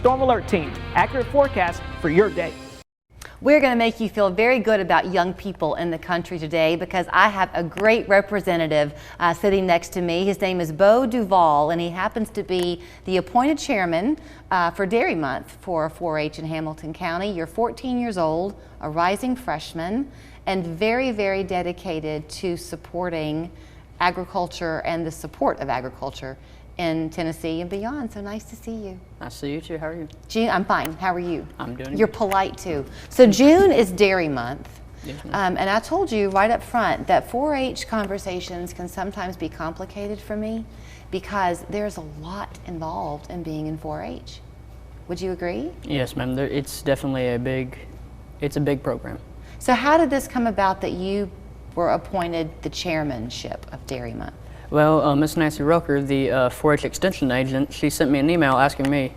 Storm Alert Team. Accurate forecast for your day. We're going to make you feel very good about young people in the country today because I have a great representative sitting next to me. His name is Beau Duvall, and he happens to be the appointed chairman for Dairy Month for 4-H in Hamilton County. You're 14 years old, a rising freshman, and very, very dedicated to supporting agriculture and the support of agriculture in Tennessee and beyond. So nice to see you. Nice to see you too. How are you? June, I'm fine. How are you? I'm doing You're good. polite too. So June is Dairy Month. Yes, ma'am. And I told you right up front that 4-H conversations can sometimes be complicated for me because there's a lot involved in being in 4-H. Would you agree? Yes, ma'am. It's definitely a big program. So how did this come about that you were appointed the chairmanship of Dairy Month? Well, Miss Nancy Rucker, the 4-H extension agent, she sent me an email asking me,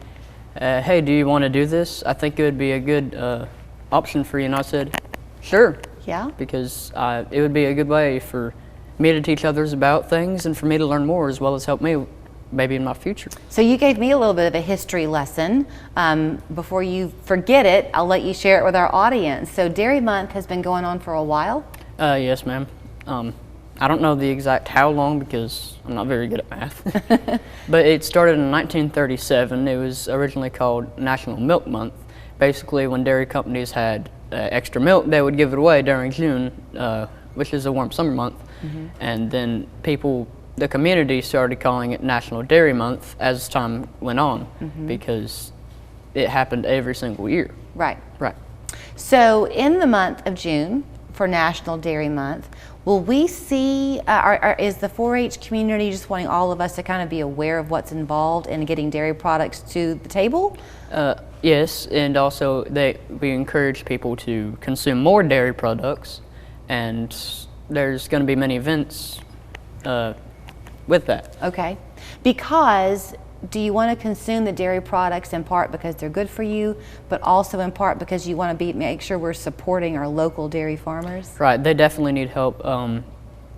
hey, do you want to do this? I think it would be a good option for you. And I said, sure. Yeah? Because it would be a good way for me to teach others about things and for me to learn more as well as help me maybe in my future. So you gave me a little bit of a history lesson. Before you forget it, I'll let you share it with our audience. So Dairy Month has been going on for a while? Yes, ma'am. I don't know the exact how long because I'm not very good at math. But it started in 1937. It was originally called National Milk Month. Basically, when dairy companies had extra milk, they would give it away during June, which is a warm summer month. Mm-hmm. And then the community started calling it National Dairy Month as time went on, mm-hmm. because it happened every single year. Right. Right. So in the month of June, for National Dairy Month, will we see, is the 4-H community just wanting all of us to kind of be aware of what's involved in getting dairy products to the table? Yes, and also we encourage people to consume more dairy products, and there's going to be many events with that. Okay, because do you want to consume the dairy products in part because they're good for you, but also in part because you want to make sure we're supporting our local dairy farmers? Right, they definitely need help.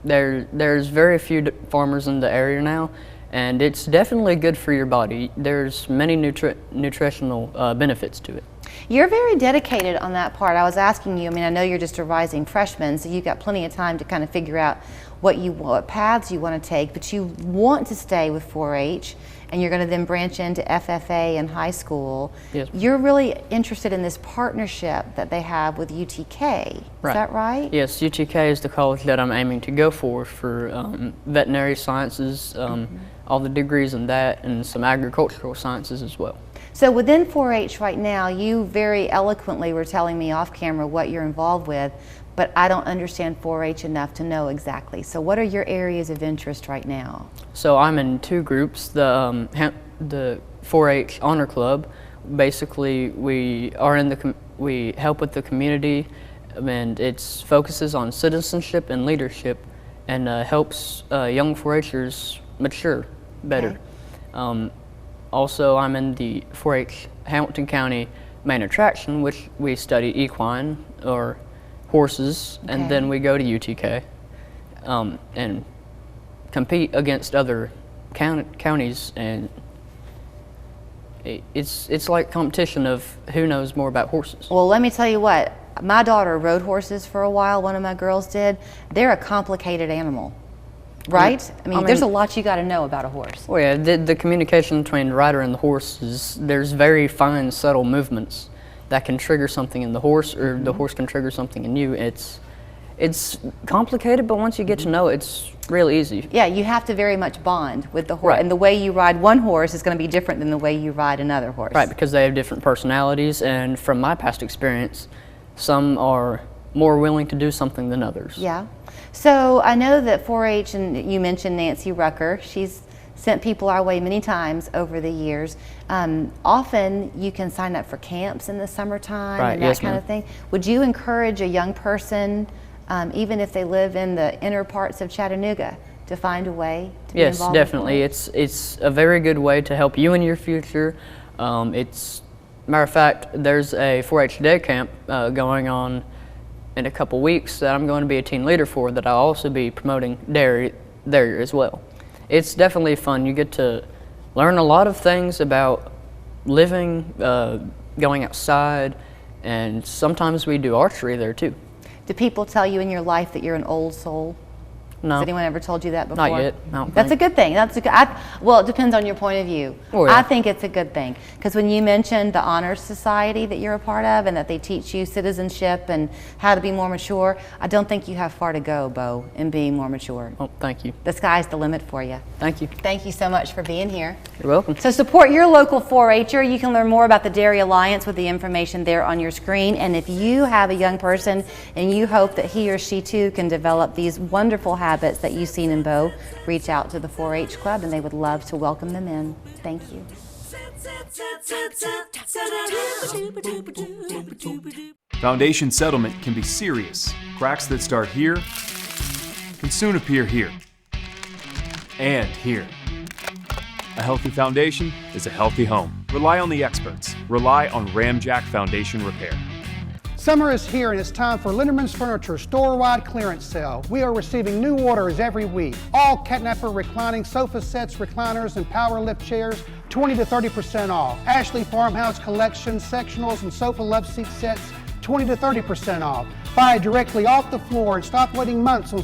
There's very few farmers in the area now, and it's definitely good for your body. There's many nutritional benefits to it. You're very dedicated on that part. I was asking you, I mean, I know you're just a rising freshman, so you've got plenty of time to kind of figure out what paths you want to take, but you want to stay with 4-H, and you're going to then branch into FFA in high school. Yes. You're really interested in this partnership that they have with UTK. Is that right? Yes, UTK is the college that I'm aiming to go for veterinary sciences, mm-hmm. all the degrees in that, and some agricultural sciences as well. So within 4-H right now, you very eloquently were telling me off camera what you're involved with, but I don't understand 4-H enough to know exactly. So what are your areas of interest right now? So I'm in two groups. The 4-H Honor Club. Basically, we help with the community, and it focuses on citizenship and leadership, and helps young 4-Hers mature better. Okay. Also, I'm in the 4-H Hamilton County main attraction, which we study equine or horses, okay. And then we go to UTK and compete against other counties, and it's like competition of who knows more about horses. Well, let me tell you what, my daughter rode horses for a while, one of my girls did. They're a complicated animal. Right? I mean, there's a lot you got to know about a horse. Well, yeah, the communication between the rider and the horse there's very fine, subtle movements that can trigger something in the horse, or mm-hmm. the horse can trigger something in you. It's complicated, but once you get to know it, it's real easy. Yeah, you have to very much bond with the horse, right. And the way you ride one horse is going to be different than the way you ride another horse. Right, because they have different personalities, and from my past experience, some are more willing to do something than others. Yeah. So I know that 4-H, and you mentioned Nancy Rucker, she's sent people our way many times over the years. Often you can sign up for camps in the summertime, right, and that yes, kind of thing. Would you encourage a young person, even if they live in the inner parts of Chattanooga, to find a way to be involved? Yes, definitely. It's a very good way to help you in your future. Matter of fact, there's a 4-H day camp going on in a couple weeks that I'm going to be a team leader for, that I'll also be promoting dairy there as well. It's definitely fun. You get to learn a lot of things about living, going outside, and sometimes we do archery there too. Do people tell you in your life that you're an old soul? No. Has anyone ever told you that before? Not yet. I don't That's think. a good thing. That's a good, well, it depends on your point of view. Oh, yeah. I think it's a good thing because when you mentioned the honor society that you're a part of and that they teach you citizenship and how to be more mature, I don't think you have far to go, Beau, in being more mature. Oh, thank you. The sky's the limit for you. Thank you. Thank you so much for being here. You're welcome. So support your local 4-H'er. You can learn more about the Dairy Alliance with the information there on your screen. And if you have a young person and you hope that he or she too can develop these wonderful habits that you've seen in Beau, reach out to the 4-H Club and they would love to welcome them in. Thank you. Foundation settlement can be serious. Cracks that start here can soon appear here and here. A healthy foundation is a healthy home. Rely on the experts. Rely on Ramjack Foundation Repair. Summer is here and it's time for Linderman's Furniture store-wide clearance sale. We are receiving new orders every week. All catnapper reclining sofa sets, recliners, and power lift chairs, 20 to 30% off. Ashley Farmhouse Collection sectionals and sofa love seat sets, 20 to 30% off. Buy directly off the floor and stop waiting months on